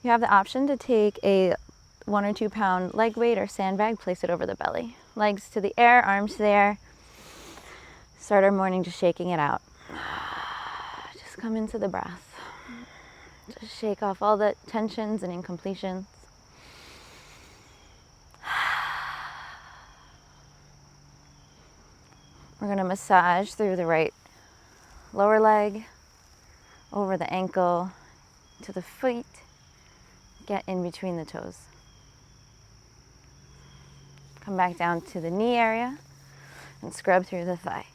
You have the option to take a 1 or 2 pound leg weight or sandbag, place it over the belly. Legs to the air, arms to the air. Start our morning just shaking it out. Just come into the breath. Just shake off all the tensions and incompletions. We're going to massage through the right lower leg, over the ankle, to the feet, get in between the toes. Come back down to the knee area and scrub through the thigh.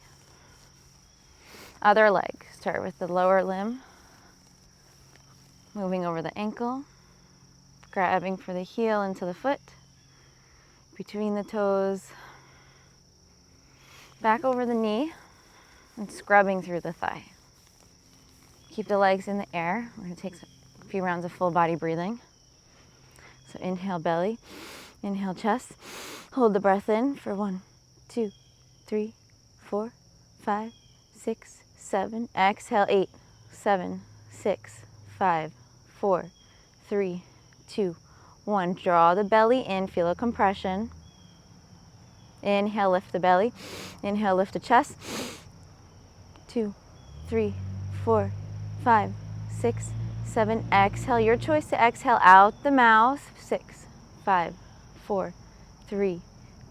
Other leg, start with the lower limb, moving over the ankle, grabbing for the heel into the foot, between the toes, back over the knee, and scrubbing through the thigh. Keep the legs in the air. We're going to take a few rounds of full body breathing. So inhale belly, inhale chest. Hold the breath in for 1, 2, 3, 4, 5, 6, 7. Exhale 8, 7, 6, 5, 4, 3, 2, 1. Draw the belly in, feel a compression. Inhale, lift the belly. Inhale, lift the chest. 2, 3, 4, 5, 6, 7. Exhale. Your choice to exhale out the mouth. 6, 5, 4, 3,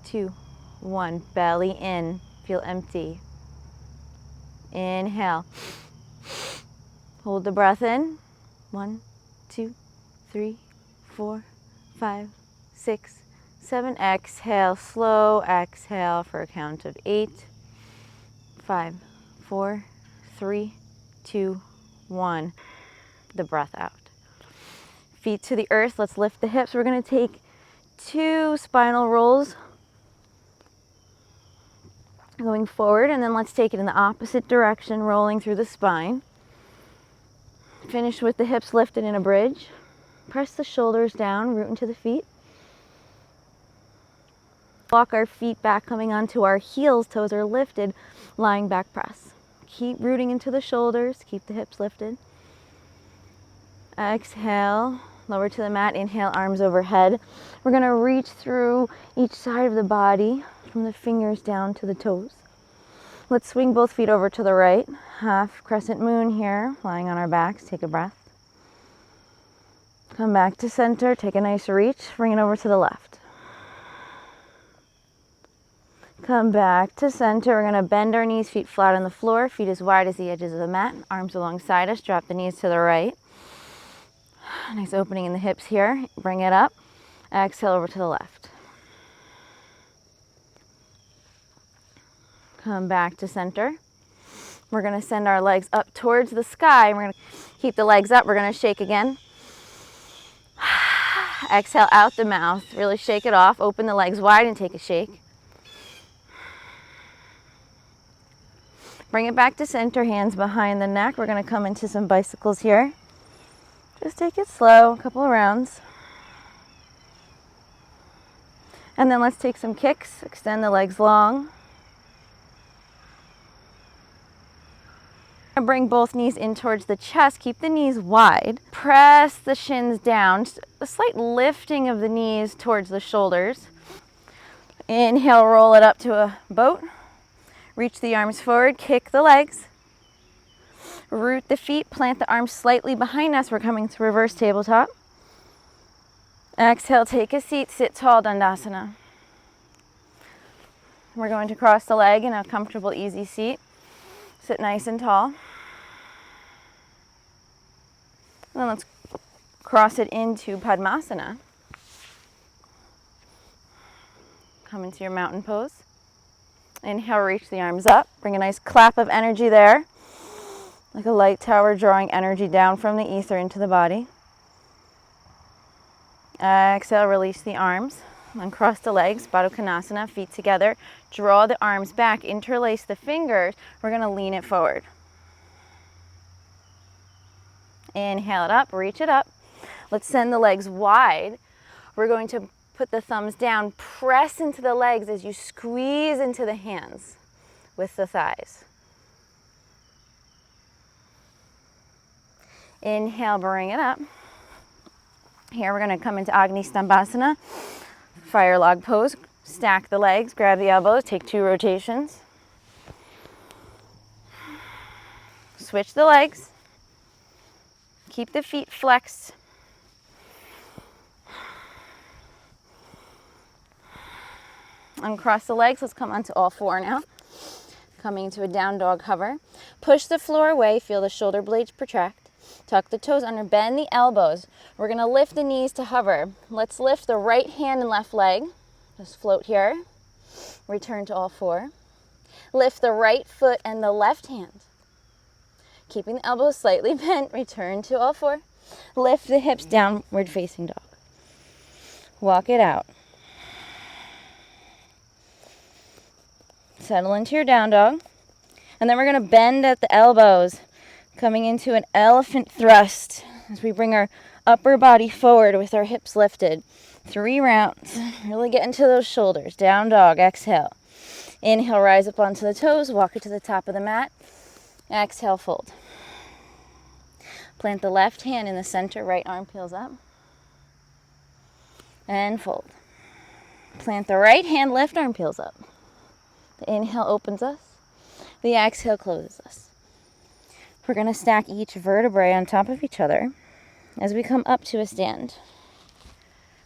2, 1. Belly in. Feel empty. Inhale. Hold the breath in. 1, 2, 3, 4, 5, 6, 7. Exhale. Slow exhale for a count of 8, 5, 4, 3, 2, 1. The breath out. Feet to the earth. Let's lift the hips. We're going to take 2 spinal rolls going forward, and then let's take it in the opposite direction, rolling through the spine. Finish with the hips lifted in a bridge. Press the shoulders down, root into the feet. Walk our feet back, coming onto our heels. Toes are lifted, lying back press. Keep rooting into the shoulders. Keep the hips lifted. Exhale, lower to the mat. Inhale, arms overhead. We're going to reach through each side of the body, from the fingers down to the toes. Let's swing both feet over to the right. Half crescent moon here, lying on our backs. Take a breath. Come back to center. Take a nice reach. Bring it over to the left. Come back to center. We're going to bend our knees, feet flat on the floor, feet as wide as the edges of the mat, arms alongside us. Drop the knees to the right. Nice opening in the hips here. Bring it up. Exhale over to the left. Come back to center. We're going to send our legs up towards the sky. We're going to keep the legs up. We're going to shake again. Exhale out the mouth. Really shake it off. Open the legs wide and take a shake. Bring it back to center, hands behind the neck. We're going to come into some bicycles here. Just take it slow, a couple of rounds. And then let's take some kicks. Extend the legs long. Bring both knees in towards the chest. Keep the knees wide. Press the shins down. Just a slight lifting of the knees towards the shoulders. Inhale, roll it up to a boat. Reach the arms forward. Kick the legs. Root the feet. Plant the arms slightly behind us. We're coming to reverse tabletop. Exhale, take a seat. Sit tall, Dandasana. We're going to cross the leg in a comfortable, easy seat. Sit nice and tall. And then let's cross it into Padmasana. Come into your mountain pose. Inhale, reach the arms up. Bring a nice clap of energy there. Like a light tower drawing energy down from the ether into the body. Exhale, release the arms. And cross the legs, Baddha Konasana, feet together. Draw the arms back, interlace the fingers. We're going to lean it forward. Inhale it up, reach it up. Let's send the legs wide. We're going to put the thumbs down, press into the legs as you squeeze into the hands with the thighs. Inhale, bring it up. Here we're going to come into Stambhasana, fire log pose. Stack the legs, grab the elbows, take 2 rotations. Switch the legs. Keep the feet flexed. Uncross the legs. Let's come onto all 4 now. Coming to a down dog hover. Push the floor away. Feel the shoulder blades protract. Tuck the toes under. Bend the elbows. We're going to lift the knees to hover. Let's lift the right hand and left leg. Just float here. Return to all 4. Lift the right foot and the left hand. Keeping the elbows slightly bent. Return to all 4. Lift the hips, downward facing dog. Walk it out. Settle into your down dog. And then we're going to bend at the elbows, coming into an elephant thrust as we bring our upper body forward with our hips lifted. 3 rounds. Really get into those shoulders. Down dog. Exhale. Inhale, rise up onto the toes. Walk it to the top of the mat. Exhale, fold. Plant the left hand in the center. Right arm peels up. And fold. Plant the right hand. Left arm peels up. The inhale opens us. The exhale closes us. We're going to stack each vertebrae on top of each other as we come up to a stand.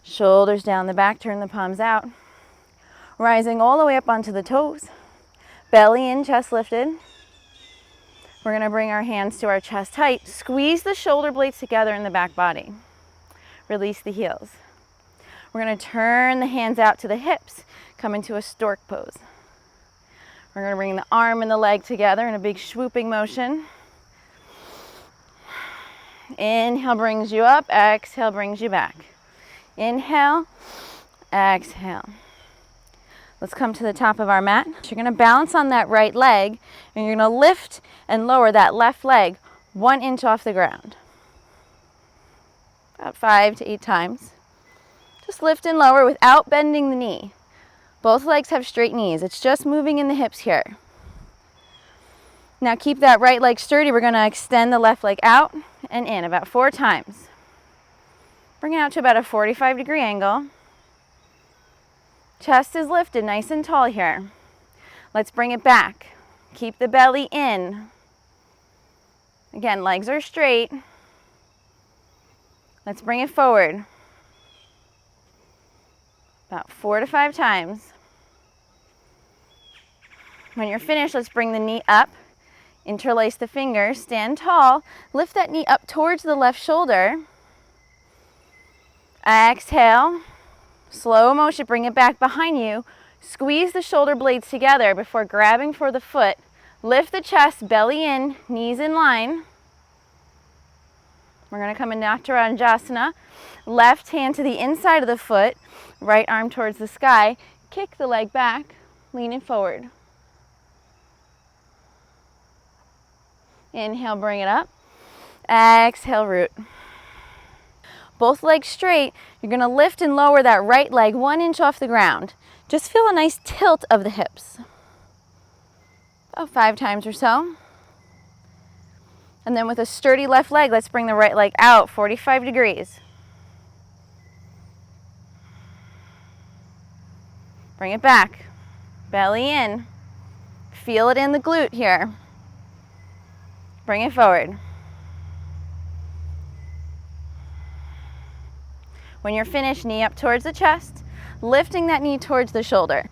Shoulders down the back, turn the palms out. Rising all the way up onto the toes. Belly in, chest lifted. We're going to bring our hands to our chest height. Squeeze the shoulder blades together in the back body. Release the heels. We're going to turn the hands out to the hips. Come into a stork pose. We're going to bring the arm and the leg together in a big swooping motion. Inhale brings you up. Exhale brings you back. Inhale. Exhale. Let's come to the top of our mat. You're going to balance on that right leg, and you're going to lift and lower that left leg 1 inch off the ground. About 5 to 8 times. Just lift and lower without bending the knee. Both legs have straight knees. It's just moving in the hips here. Now keep that right leg sturdy. We're going to extend the left leg out and in about 4 times. Bring it out to about a 45-degree angle. Chest is lifted nice and tall here. Let's bring it back. Keep the belly in. Again, legs are straight. Let's bring it forward. About 4 to 5 times. When you're finished, let's bring the knee up. Interlace the fingers. Stand tall. Lift that knee up towards the left shoulder. Exhale. Slow motion. Bring it back behind you. Squeeze the shoulder blades together before grabbing for the foot. Lift the chest, belly in, knees in line. We're going to come into Chaturanga. Left hand to the inside of the foot. Right arm towards the sky. Kick the leg back. Lean it forward. Inhale, bring it up. Exhale, root. Both legs straight. You're going to lift and lower that right leg 1 inch off the ground. Just feel a nice tilt of the hips. About 5 times or so. And then with a sturdy left leg, let's bring the right leg out 45 degrees. Bring it back. Belly in. Feel it in the glute here. Bring it forward. When you're finished, knee up towards the chest, lifting that knee towards the shoulder.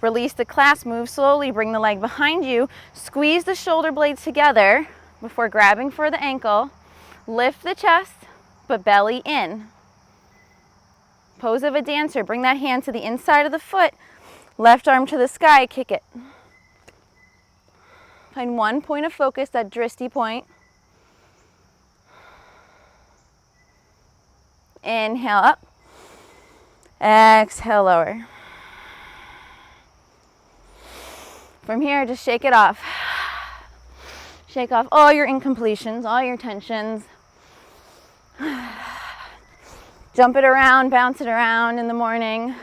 Release the clasp, move slowly, bring the leg behind you, squeeze the shoulder blades together before grabbing for the ankle. Lift the chest, but belly in. Pose of a dancer, bring that hand to the inside of the foot, left arm to the sky, kick it. Find one point of focus, that drishti point. Inhale up. Exhale, lower. From here, just shake it off. Shake off all your incompletions, all your tensions. Jump it around, bounce it around in the morning.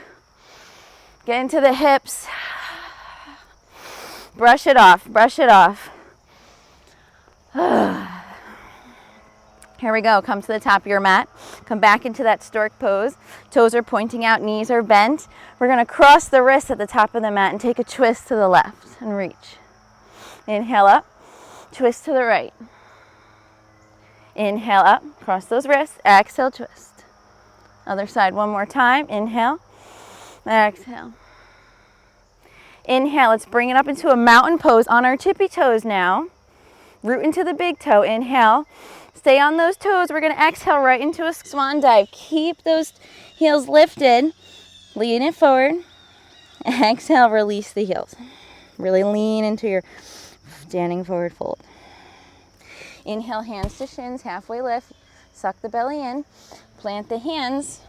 Get into the hips. Brush it off, brush it off. Here Here we go. Come to the top of your mat. Come back into that stork pose. Toes are pointing out, knees are bent. We're going to cross the wrists at the top of the mat and take a twist to the left and reach. Inhale up, twist to the right. Inhale up, cross those wrists, exhale, twist. Other side one more time. Inhale, exhale. Inhale, let's bring it up into a mountain pose on our tippy toes now. Root into the big toe. Inhale. Stay on those toes. We're going to exhale right into a swan dive. Keep those heels lifted. Lean it forward. Exhale, release the heels. Really lean into your standing forward fold. Inhale, hands to shins, halfway lift. Suck the belly in. Plant the hands.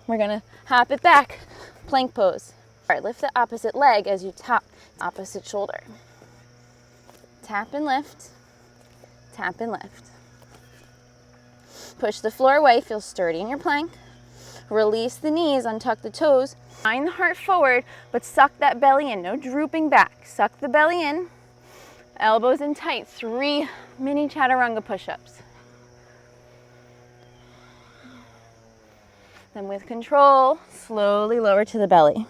We're going to hop it back. Plank pose. All right, lift the opposite leg as you tap opposite shoulder. Tap and lift. Tap and lift. Push the floor away, feel sturdy in your plank. Release the knees, untuck the toes. Line the heart forward, but suck that belly in, no drooping back. Suck the belly in, elbows in tight. 3 mini Chaturanga push-ups. Then with control, slowly lower to the belly.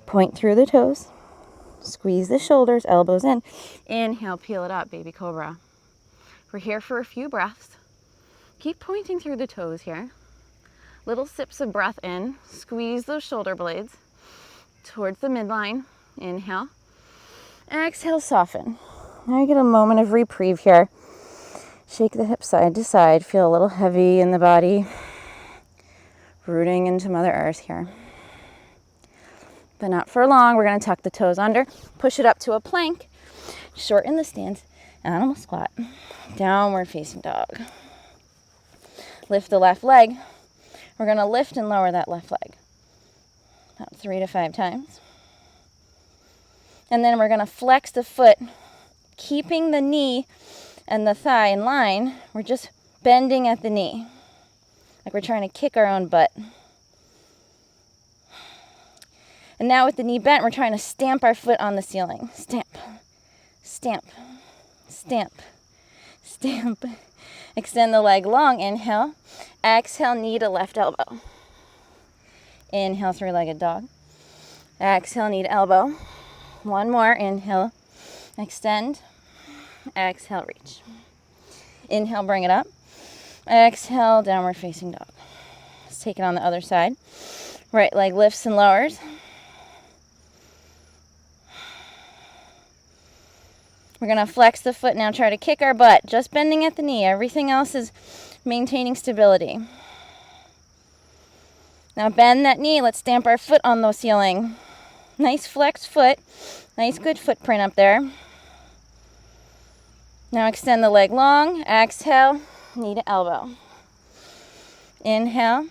Point through the toes. Squeeze the shoulders, elbows in. Inhale, peel it up, baby cobra. We're here for a few breaths. Keep pointing through the toes here. Little sips of breath in. Squeeze those shoulder blades towards the midline. Inhale. Exhale, soften. Now you get a moment of reprieve here. Shake the hips side to side. Feel a little heavy in the body. Rooting into Mother Earth here. But not for long. We're going to tuck the toes under, push it up to a plank, shorten the stance, animal squat, downward facing dog. Lift the left leg. We're going to lift and lower that left leg about 3 to 5 times. And then we're going to flex the foot, keeping the knee and the thigh in line. We're just bending at the knee, like we're trying to kick our own butt. And now with the knee bent, we're trying to stamp our foot on the ceiling. Stamp, stamp, stamp, stamp. Extend the leg long. Inhale. Exhale, knee to left elbow. Inhale, 3-legged dog. Exhale, knee to elbow. One more. Inhale, extend. Exhale, reach. Inhale, bring it up. Exhale, downward facing dog. Let's take it on the other side. Right leg lifts and lowers. We're going to flex the foot now, try to kick our butt, just bending at the knee. Everything else is maintaining stability. Now bend that knee. Let's stamp our foot on the ceiling. Nice flexed foot. Nice good footprint up there. Now extend the leg long. Exhale, knee to elbow. Inhale,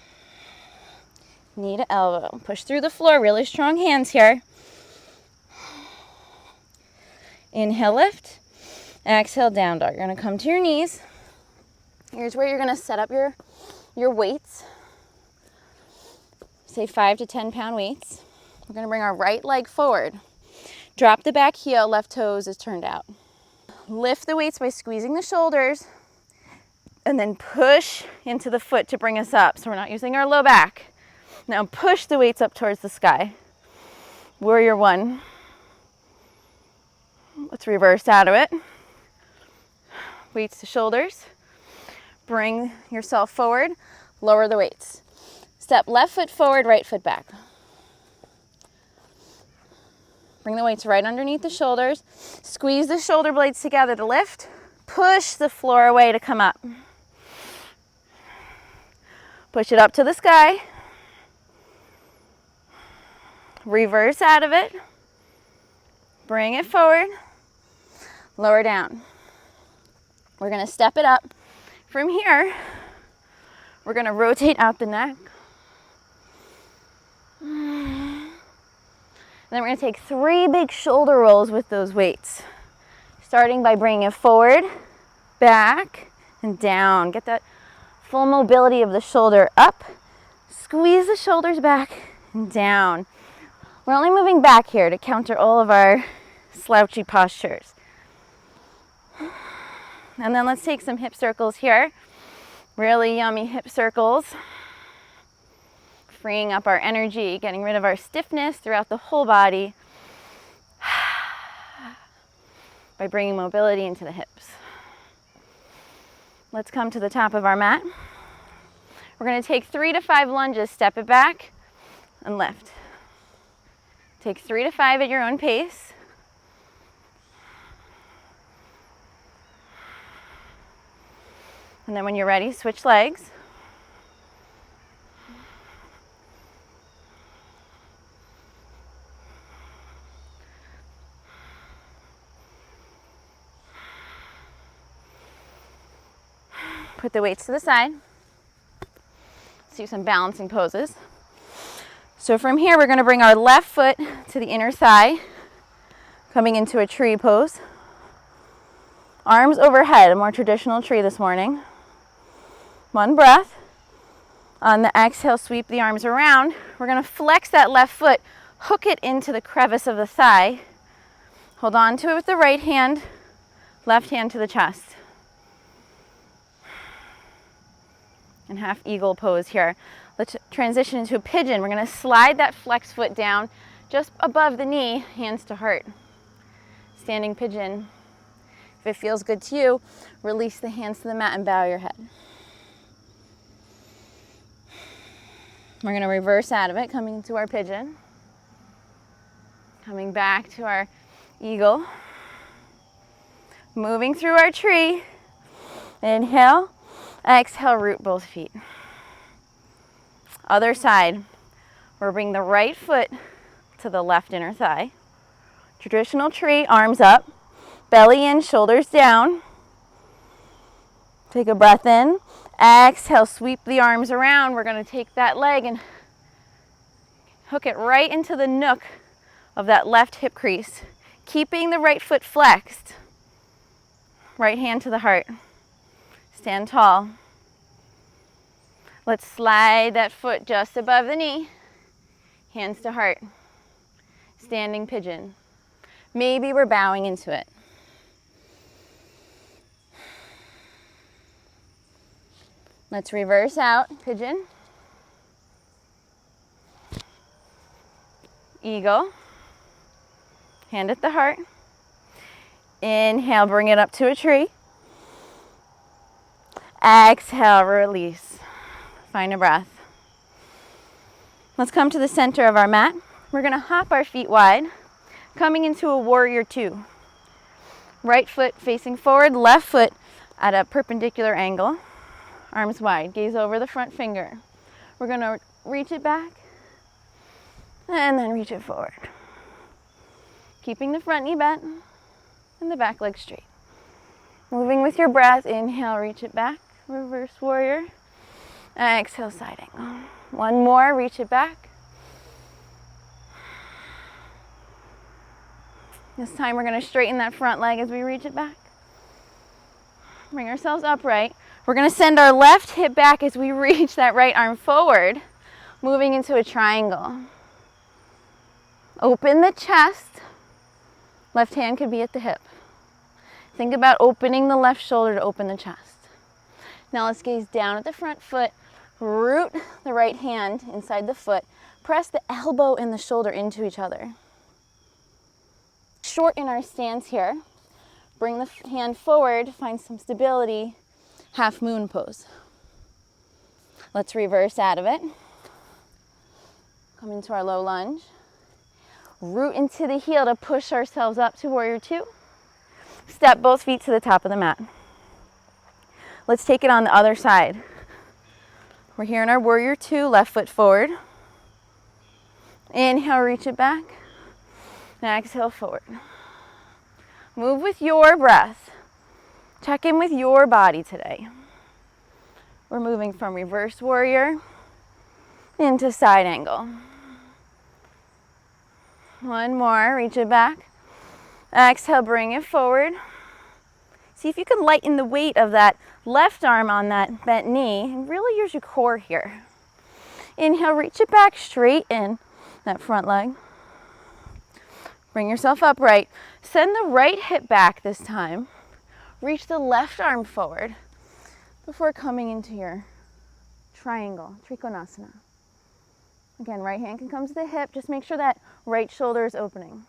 knee to elbow. Push through the floor. Really strong hands here. Inhale, lift. Exhale, down dog. You're going to come to your knees. Here's where you're going to set up your weights. Say 5 to 10 pound weights. We're going to bring our right leg forward. Drop the back heel, left toes is turned out. Lift the weights by squeezing the shoulders and then push into the foot to bring us up. So we're not using our low back. Now push the weights up towards the sky. Warrior 1. Let's reverse out of it. Weights to shoulders. Bring yourself forward. Lower the weights. Step left foot forward, right foot back. Bring the weights right underneath the shoulders. Squeeze the shoulder blades together to lift. Push the floor away to come up. Push it up to the sky. Reverse out of it. Bring it forward. Lower down. We're going to step it up. From here, we're going to rotate out the neck. And then we're going to take 3 big shoulder rolls with those weights. Starting by bringing it forward, back, and down. Get that full mobility of the shoulder up. Squeeze the shoulders back and down. We're only moving back here to counter all of our slouchy postures. And then let's take some hip circles here. Really yummy hip circles. Freeing up our energy, getting rid of our stiffness throughout the whole body by bringing mobility into the hips. Let's come to the top of our mat. We're going to take 3 to 5 lunges, step it back and lift. Take 3 to 5 at your own pace. And then when you're ready, switch legs. Put the weights to the side. Let's do some balancing poses. So from here, we're going to bring our left foot to the inner thigh, coming into a tree pose. Arms overhead, a more traditional tree this morning. 1 breath. On the exhale, sweep the arms around. We're going to flex that left foot, hook it into the crevice of the thigh. Hold on to it with the right hand, left hand to the chest. And half eagle pose here. Let's transition into a pigeon. We're going to slide that flex foot down just above the knee, hands to heart. Standing pigeon. If it feels good to you, release the hands to the mat and bow your head. We're going to reverse out of it, coming into our pigeon. Coming back to our eagle. Moving through our tree. Inhale. Exhale, root both feet. Other side. We'll bring the right foot to the left inner thigh. Traditional tree, arms up. Belly in, shoulders down. Take a breath in. Exhale, sweep the arms around. We're going to take that leg and hook it right into the nook of that left hip crease. Keeping the right foot flexed. Right hand to the heart. Stand tall. Let's slide that foot just above the knee. Hands to heart. Standing pigeon. Maybe we're bowing into it. Let's reverse out, pigeon. Eagle. Hand at the heart. Inhale, bring it up to a tree. Exhale, release. Find a breath. Let's come to the center of our mat. We're going to hop our feet wide, coming into a warrior 2. Right foot facing forward, left foot at a perpendicular angle. Arms wide, gaze over the front finger. We're going to reach it back and then reach it forward. Keeping the front knee bent and the back leg straight. Moving with your breath, inhale, reach it back. Reverse warrior. Exhale, side angle. 1 more, reach it back. This time we're going to straighten that front leg as we reach it back. Bring ourselves upright. We're going to send our left hip back as we reach that right arm forward, moving into a triangle. Open the chest. Left hand could be at the hip. Think about opening the left shoulder to open the chest. Now let's gaze down at the front foot, root the right hand inside the foot, press the elbow and the shoulder into each other. Shorten our stance here, bring the hand forward, find some stability, half moon pose. Let's reverse out of it. Come into our low lunge. Root into the heel to push ourselves up to warrior 2. Step both feet to the top of the mat. Let's take it on the other side. We're here in our warrior 2, left foot forward. Inhale, reach it back. And exhale, forward. Move with your breath. Check in with your body today. We're moving from reverse warrior into side angle. 1 more, reach it back. Exhale, bring it forward. See if you can lighten the weight of that left arm on that bent knee and really use your core here. Inhale, reach it back, straighten that front leg. Bring yourself upright. Send the right hip back this time. reach the left arm forward before coming into your triangle, Trikonasana. Again, right hand can come to the hip. Just make sure that right shoulder is opening.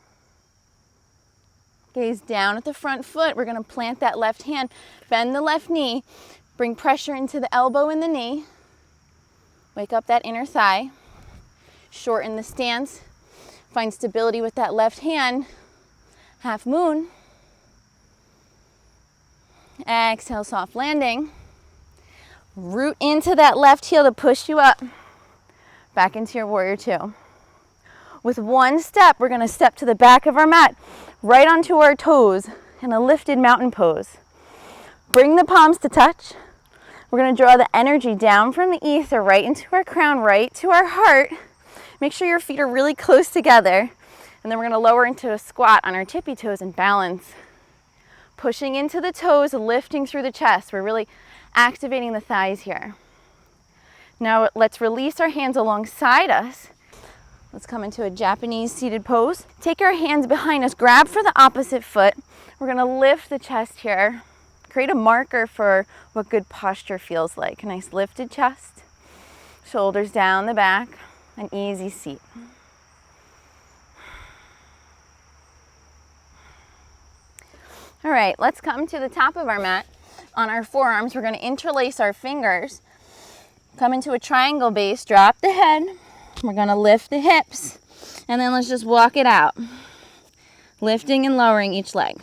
Gaze down at the front foot. We're going to plant that left hand, bend the left knee, bring pressure into the elbow and the knee. Wake up that inner thigh. Shorten the stance. Find stability with that left hand. Half moon. Exhale, soft landing. Root into that left heel to push you up. Back into your warrior two. With one step, we're going to step to the back of our mat, right onto our toes in a lifted mountain pose. Bring the palms to touch. We're going to draw the energy down from the ether right into our crown, right to our heart. Make sure your feet are really close together. And then we're going to lower into a squat on our tippy toes and balance. Pushing into the toes, lifting through the chest. We're really activating the thighs here. Now let's release our hands alongside us. Let's come into a Japanese seated pose. Take our hands behind us, grab for the opposite foot. We're going to lift the chest here. Create a marker for what good posture feels like. A nice lifted chest, shoulders down the back, an easy seat. All right, let's come to the top of our mat. On our forearms, we're going to interlace our fingers. Come into a triangle base, drop the head. We're going to lift the hips, and then let's just walk it out. Lifting and lowering each leg.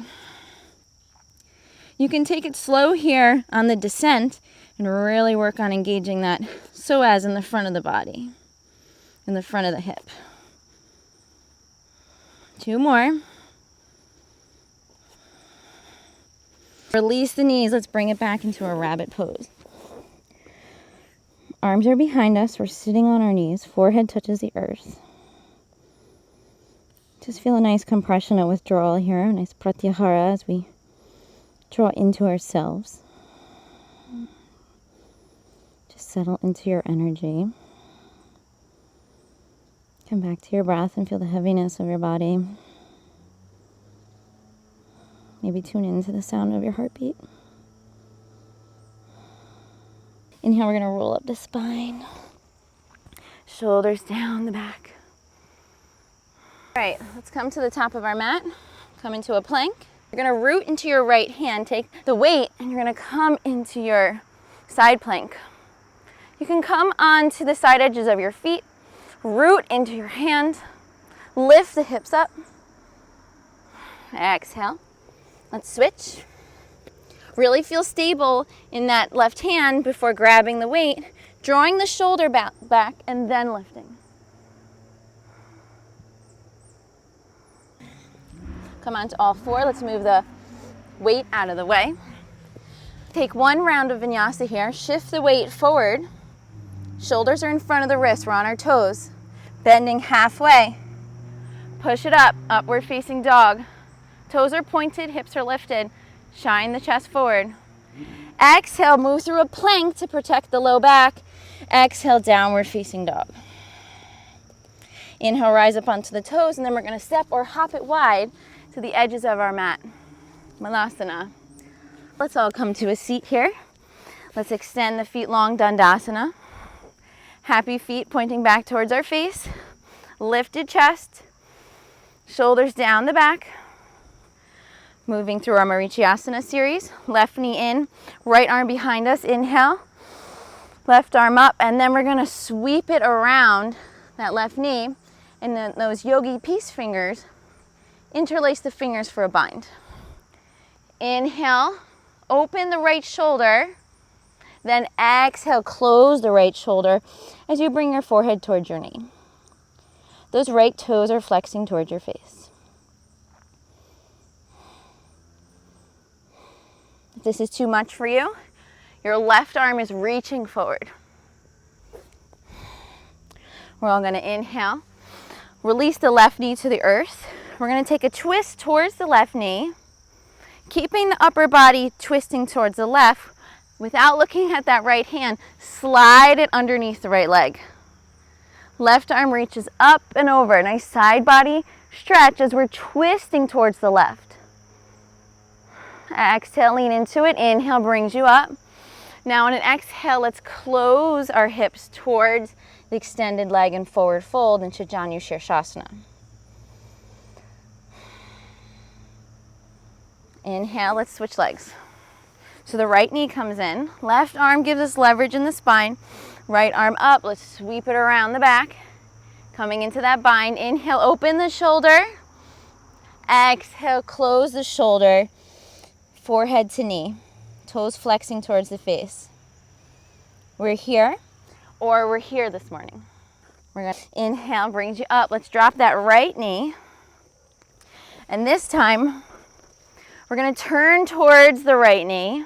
You can take it slow here on the descent and really work on engaging that psoas in the front of the body, in the front of the hip. 2 more. Release the knees. Let's bring it back into a rabbit pose. Arms are behind us. We're sitting on our knees. Forehead touches the earth. Just feel a nice compression and withdrawal here. A nice pratyahara as we draw into ourselves. Just settle into your energy. Come back to your breath and feel the heaviness of your body. Maybe tune into the sound of your heartbeat. Inhale, we're going to roll up the spine. Shoulders down the back. All right, let's come to the top of our mat. Come into a plank. You're going to root into your right hand. Take the weight and you're going to come into your side plank. You can come onto the side edges of your feet. Root into your hand. Lift the hips up. Exhale. Let's switch. Really feel stable in that left hand before grabbing the weight, drawing the shoulder back and then lifting. Come on to all 4. Let's move the weight out of the way. Take 1 round of vinyasa here. Shift the weight forward. Shoulders are in front of the wrists. We're on our toes. Bending halfway. Push it up. Upward facing dog. Toes are pointed, hips are lifted. Shine the chest forward. Exhale, move through a plank to protect the low back. Exhale, downward facing dog. Inhale, rise up onto the toes, and then we're going to step or hop it wide to the edges of our mat. Malasana. Let's all come to a seat here. Let's extend the feet long, Dandasana. Happy feet pointing back towards our face. Lifted chest. Shoulders down the back. Moving through our Marichyasana series. Left knee in, right arm behind us. Inhale. Left arm up, and then we're going to sweep it around that left knee. And then those yogi peace fingers, interlace the fingers for a bind. Inhale, open the right shoulder. Then exhale, close the right shoulder as you bring your forehead towards your knee. Those right toes are flexing towards your face. If this is too much for you, your left arm is reaching forward. We're all going to inhale. Release the left knee to the earth. We're going to take a twist towards the left knee, keeping the upper body twisting towards the left. Without looking at that right hand, slide it underneath the right leg. Left arm reaches up and over. Nice side body stretch as we're twisting towards the left. Exhale, lean into it. Inhale brings you up. Now on an exhale, let's close our hips towards the extended leg and forward fold into Janu Shirshasana. Inhale, let's switch legs. So the right knee comes in, left arm gives us leverage in the spine, right arm up, let's sweep it around the back, coming into that bind. Inhale, open the shoulder, exhale, close the shoulder, forehead to knee, toes flexing towards the face. We're here, or we're here this morning. We're gonna inhale, brings you up, let's drop that right knee, and this time, we're going to turn towards the right knee,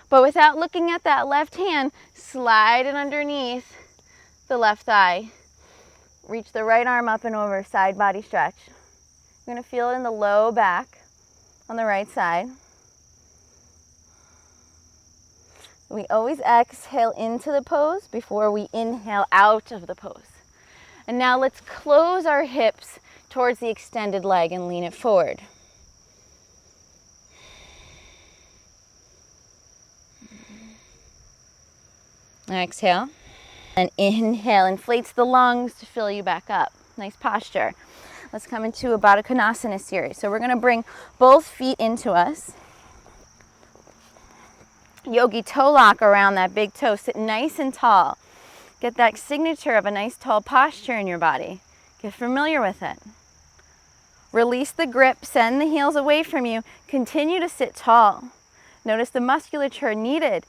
but without looking at that left hand, slide it underneath the left thigh. Reach the right arm up and over, side body stretch. You're going to feel it in the low back on the right side. We always exhale into the pose before we inhale out of the pose. And now let's close our hips towards the extended leg and lean it forward. Exhale, and inhale, inflates the lungs to fill you back up. Nice posture. Let's come into a Gomukasana Series. So we're going to bring both feet into us. Yogi toe lock around that big toe. Sit nice and tall. Get that signature of a nice tall posture in your body. Get familiar with it. Release the grip, send the heels away from you. Continue to sit tall. Notice the musculature needed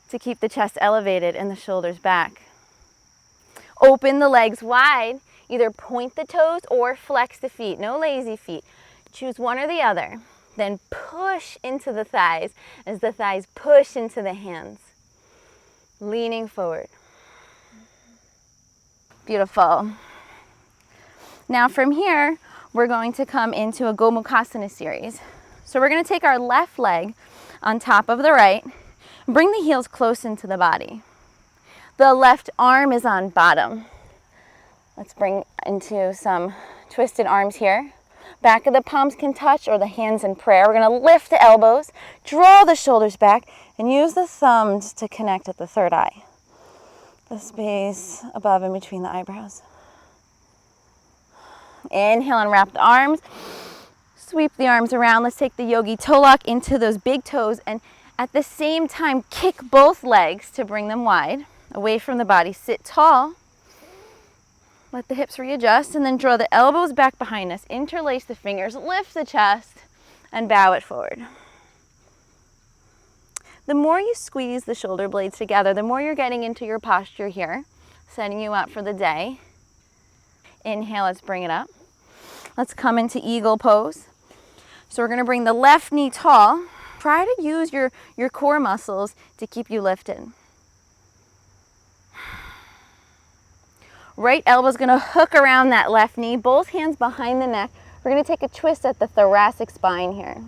to keep the chest elevated and the shoulders back. Open the legs wide. Either point the toes or flex the feet. No lazy feet. Choose one or the other. Then push into the thighs as the thighs push into the hands. Leaning forward. Beautiful. Now from here, we're going to come into a Gomukasana Series. So we're going to take our left leg on top of the right. Bring the heels close into the body. The left arm is on bottom. Let's bring into some twisted arms here. Back of the palms can touch or the hands in prayer. We're going to lift the elbows, draw the shoulders back, and use the thumbs to connect at the third eye. The space above and between the eyebrows. Inhale and wrap the arms. Sweep the arms around. Let's take the yogi toe lock into those big toes and at the same time, kick both legs to bring them wide, away from the body. Sit tall. Let the hips readjust, and then draw the elbows back behind us. Interlace the fingers, lift the chest, and bow it forward. The more you squeeze the shoulder blades together, the more you're getting into your posture here, setting you up for the day. Inhale, let's bring it up. Let's come into eagle pose. So we're going to bring the left knee tall. Try to use your core muscles to keep you lifted. Right elbow's going to hook around that left knee, both hands behind the neck. We're going to take a twist at the thoracic spine here.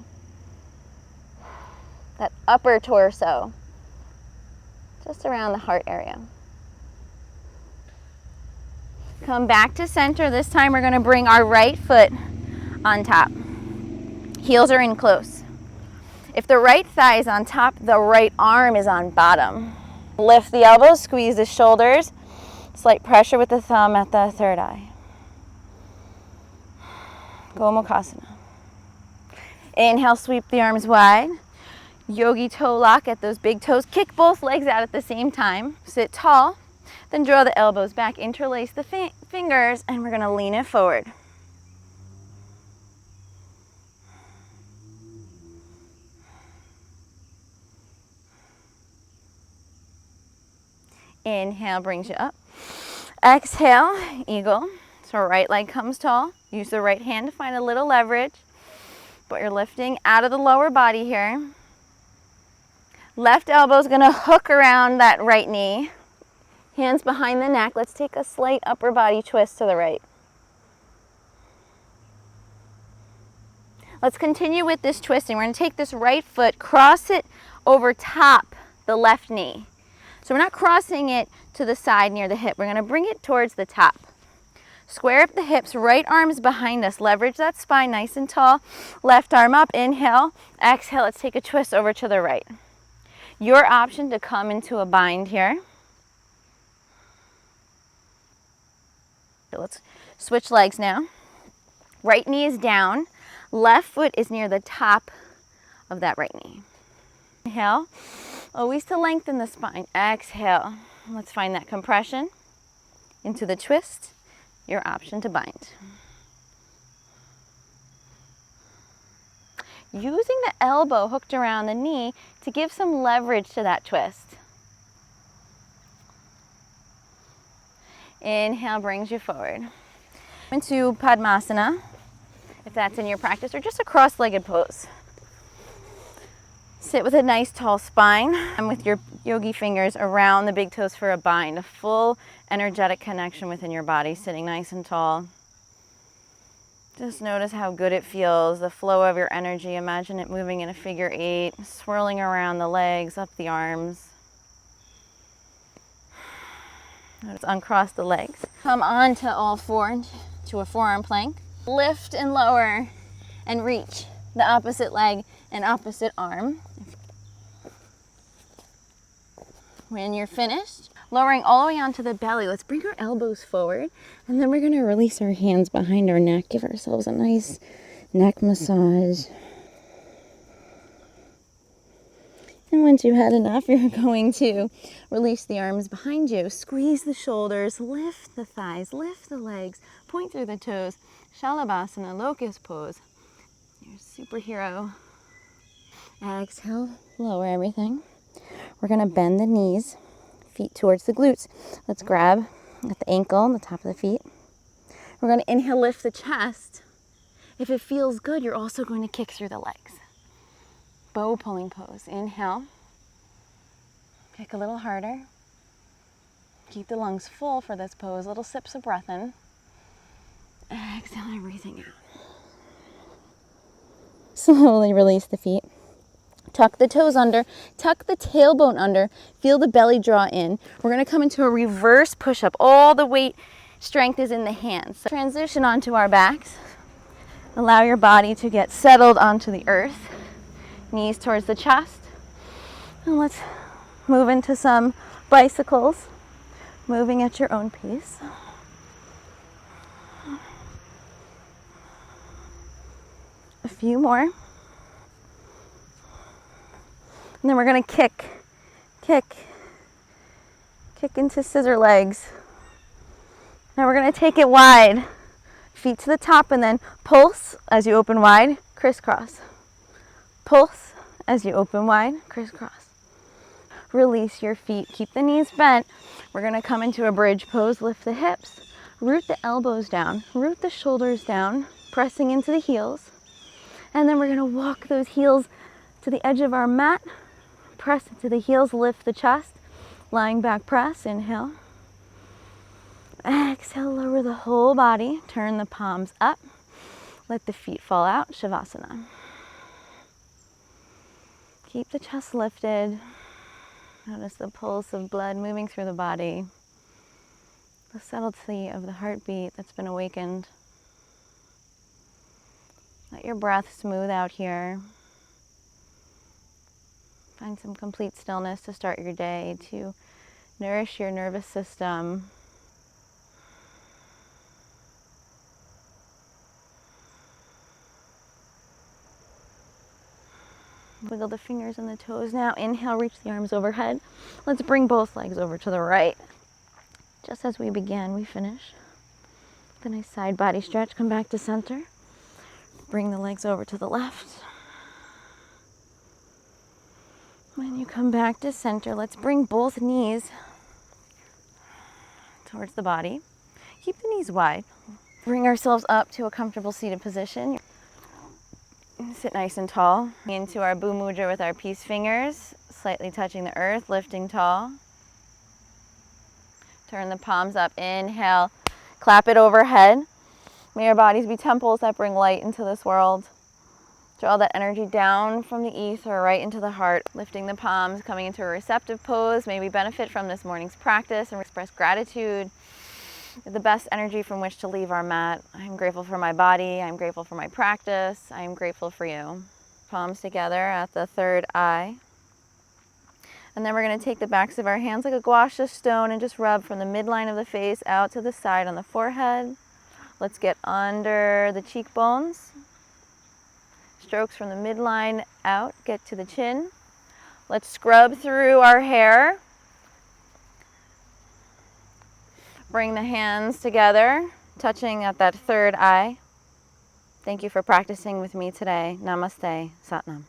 That upper torso, just around the heart area. Come back to center. This time we're going to bring our right foot on top. Heels are in close. If the right thigh is on top, the right arm is on bottom. Lift the elbows, squeeze the shoulders. Slight pressure with the thumb at the third eye. Gomukasana. Inhale, sweep the arms wide. Yogi toe lock at those big toes. Kick both legs out at the same time. Sit tall. Then draw the elbows back. Interlace the fingers, and we're going to lean it forward. Inhale brings you up. Exhale, eagle. So right leg comes tall. Use the right hand to find a little leverage. But you're lifting out of the lower body here. Left elbow is going to hook around that right knee. Hands behind the neck. Let's take a slight upper body twist to the right. Let's continue with this twisting. We're going to take this right foot, cross it over top the left knee. So we're not crossing it to the side near the hip. We're going to bring it towards the top. Square up the hips, right arm's behind us. Leverage that spine nice and tall. Left arm up, inhale. Exhale, let's take a twist over to the right. Your option to come into a bind here. So let's switch legs now. Right knee is down. Left foot is near the top of that right knee. Inhale, always to lengthen the spine. Exhale, let's find that compression into the twist. Your option to bind. Using the elbow hooked around the knee to give some leverage to that twist. Inhale brings you forward. Into Padmasana, if that's in your practice, or just a cross-legged pose. Sit with a nice tall spine and with your yogi fingers around the big toes for a bind, a full energetic connection within your body, sitting nice and tall. Just notice how good it feels, the flow of your energy. Imagine it moving in a figure 8, swirling around the legs, up the arms. Notice uncross the legs. Come on to all four, to a forearm plank. Lift and lower and reach the opposite leg and opposite arm. When you're finished, lowering all the way onto the belly, let's bring our elbows forward, and then we're going to release our hands behind our neck. Give ourselves a nice neck massage. And once you've had enough, you're going to release the arms behind you. Squeeze the shoulders, lift the thighs, lift the legs, point through the toes. Shalabhasana, locust pose. Your superhero. Exhale, lower everything. We're going to bend the knees, feet towards the glutes. Let's grab at the ankle and the top of the feet. We're going to inhale, lift the chest. If it feels good, you're also going to kick through the legs. Bow pulling pose. Inhale. Kick a little harder. Keep the lungs full for this pose. Little sips of breath in. Exhale everything out. Slowly release the feet. Tuck the toes under. Tuck the tailbone under. Feel the belly draw in. We're going to come into a reverse push-up. All the weight strength is in the hands. So transition onto our backs. Allow your body to get settled onto the earth. Knees towards the chest. And let's move into some bicycles, moving at your own pace. A few more. And then we're going to kick into scissor legs. Now we're going to take it wide. Feet to the top and then pulse as you open wide, crisscross. Pulse as you open wide, crisscross. Release your feet. Keep the knees bent. We're going to come into a bridge pose. Lift the hips. Root the elbows down. Root the shoulders down, pressing into the heels. And then we're going to walk those heels to the edge of our mat. Press into the heels. Lift the chest. Lying back press. Inhale. Exhale, lower the whole body. Turn the palms up. Let the feet fall out. Shavasana. Keep the chest lifted. Notice the pulse of blood moving through the body. The subtlety of the heartbeat that's been awakened. Let your breath smooth out here. Find some complete stillness to start your day, to nourish your nervous system. Wiggle the fingers and the toes now. Inhale, reach the arms overhead. Let's bring both legs over to the right. Just as we began, we finish. With a nice side body stretch. Come back to center. Bring the legs over to the left. When you come back to center, let's bring both knees towards the body. Keep the knees wide. Bring ourselves up to a comfortable seated position. Sit nice and tall. Into our Bhu Mudra with our peace fingers, slightly touching the earth, lifting tall. Turn the palms up. Inhale. Clap it overhead. May our bodies be temples that bring light into this world. Draw that energy down from the ether right into the heart. Lifting the palms, coming into a receptive pose. May we benefit from this morning's practice and express gratitude. the best energy from which to leave our mat. I'm grateful for my body. I'm grateful for my practice. I'm grateful for you. Palms together at the third eye. And then we're going to take the backs of our hands like a gua sha stone and just rub from the midline of the face out to the side on the forehead. Let's get under the cheekbones. Strokes from the midline out, get to the chin. Let's scrub through our hair. Bring the hands together, touching at that third eye. Thank you for practicing with me today. Namaste, Satnam.